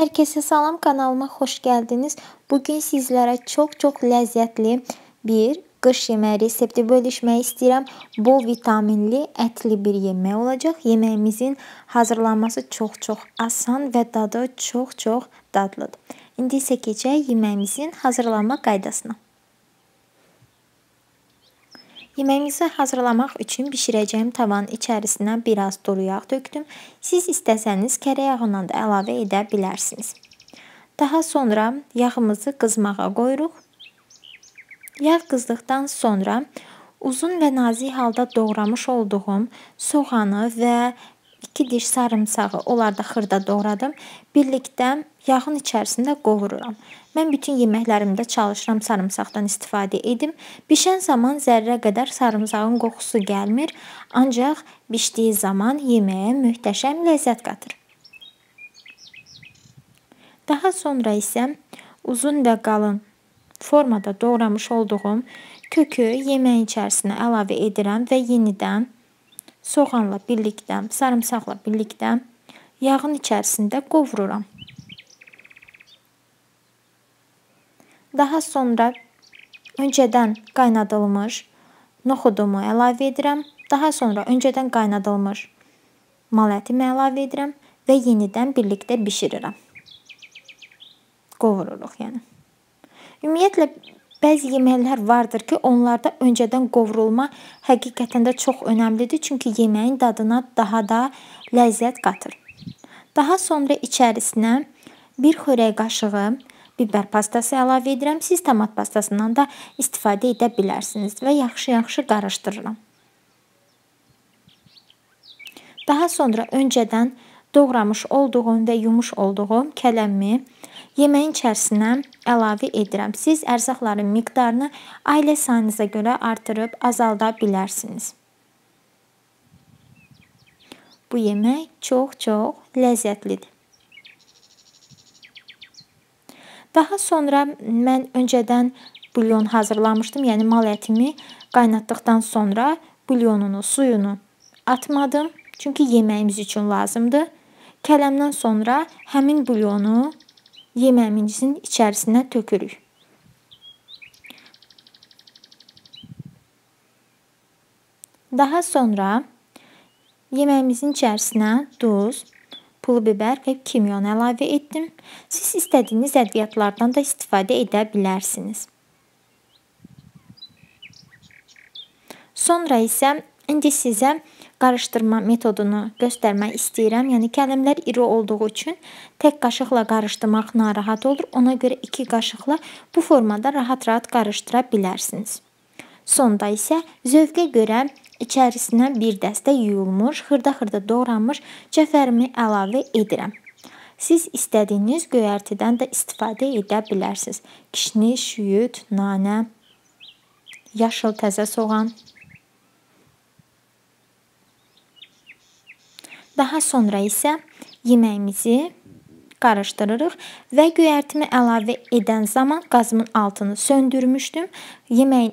Herkese salam, kanalıma xoş gəldiniz. Bugün sizlərə çox ləzzətli bir qış yeməyi resepti bölüşmək istəyirəm. Bol vitaminli, ətli bir yemək olacaq. Yeməyimizin hazırlanması çox asan və dadı çox dadlıdır. İndi isə keçək yeməyimizin hazırlanma qaydasına. Yeməyimizi hazırlamaq üçün bişirəcəyim tavanın içərisinə biraz duru yağ döktüm. Siz istəsəniz kərə yağından da əlavə edə bilərsiniz. Daha sonra yağımızı qızmağa qoyuruq. Yağ qızdıqdan sonra uzun və nazik halda doğramış olduğum soğanı və 2 diş sarımsağı, onlar da xırda doğradım. Birlikdə yağın içərisində qovururam. Mən bütün yeməklərimdə çalışıram sarımsaqdan istifadə edim. Bişən zaman zərrə qədər sarımsağın qoxusu gəlmir. Ancaq bişdiyi zaman yeməyə möhtəşəm ləzzət qatır. Daha sonra isə uzun və qalın formada doğramış olduğum kökü yeməyin içərisinə əlavə edirəm və yenidən soğanla birlikdə, sarımsaqla birlikdə yağın içərisində qovururam. Daha sonra öncədən qaynadılmış noxudumu əlavə edirəm. Daha sonra öncədən qaynadılmış mal ətimi əlavə edirəm və yenidən birlikdə bişirirəm. Qovururuq yəni. Ümumiyyətlə, bəzi yeməklər vardır ki, onlarda öncədən qovrulma həqiqətən də çox önəmlidir. Çünki yeməyin dadına daha da ləzzət qatır. Daha sonra içərisinə bir xörək qaşığı biber pastası əlavə edirəm. Siz tomat pastasından da istifadə edə bilərsiniz və yaxşı qarışdırıram. Daha sonra öncədən doğramış olduğum və yumuş olduğum kələmimi yeməyin içərisinə əlavə edirəm. Siz ərzaqların miqdarını ailə sayınıza görə artırıb azalda bilərsiniz. Bu yemək çox ləzzətlidir. Daha sonra mən öncədən bulyon hazırlamışdım. Yəni mal ətimi qaynatdıqdan sonra bulyonunu, suyunu atmadım. Çünki yeməyimiz üçün lazımdır. Kələmdən sonra həmin bulyonu yeməyimizin içərisinə tökürük. Daha sonra yeməyimizin içərisinə duz, pul biber və kimyon əlavə etdim. Siz istədiyiniz ədviyyatlardan da istifadə edə bilərsiniz. Sonra isə indi sizə qarışdırma metodunu göstərmək istəyirəm. Yəni kələmlər iri olduğu üçün tək qaşıqla qarışdırmaq narahat olur. Ona görə 2 qaşıqla bu formada rahat qarışdıra bilərsiniz. Sonda isə zövqə görə içərisinə bir dəstə yuyulmuş, xırda doğranmış cəfərimi əlavə edirəm. Siz istədiyiniz göyərtidən də istifadə edə bilərsiniz. Kişniş, şüyüd, nanə, yaşıl təzə soğan. Daha sonra isə yeməyimizi qarışdırırıq və göyərtimi əlavə edən zaman qazımın altını söndürmüşdüm. Yeməyin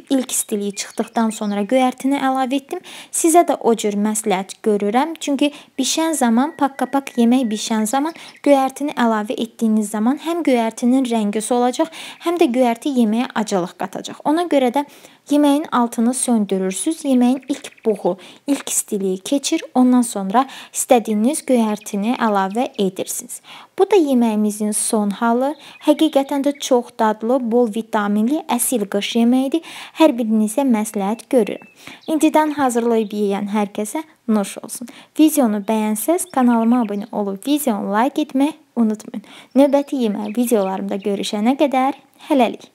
ilk istiliyi çıxdıqdan sonra göyərtini əlavə etdim. Sizə də o cür məsləhət görürəm. Çünki bişən zaman, pakkapak yemək bişən zaman göyərtini əlavə etdiyiniz zaman həm göyərtinin rəngi solacaq, həm də göyərti yeməyə acılıq qatacaq. Ona görə də yeməyin altını söndürürsünüz. Yeməyin ilk buğu, ilk istiliyi keçir. Ondan sonra istədiyiniz göyərtini əlavə edirsiniz. Bu da yeməyimizin son halı. Həqiqətən də çox dadlı, bol vitaminli, əsil qış yeməyidir. Hər birinizə məsləhət görürəm. İndidən hazırlayıb yeyən hər kəsə nuş olsun. Videonu bəyənsəz kanalıma abunə olub videonu like etmək unutmayın. Növbəti yemək videolarımda görüşənə qədər hələlik.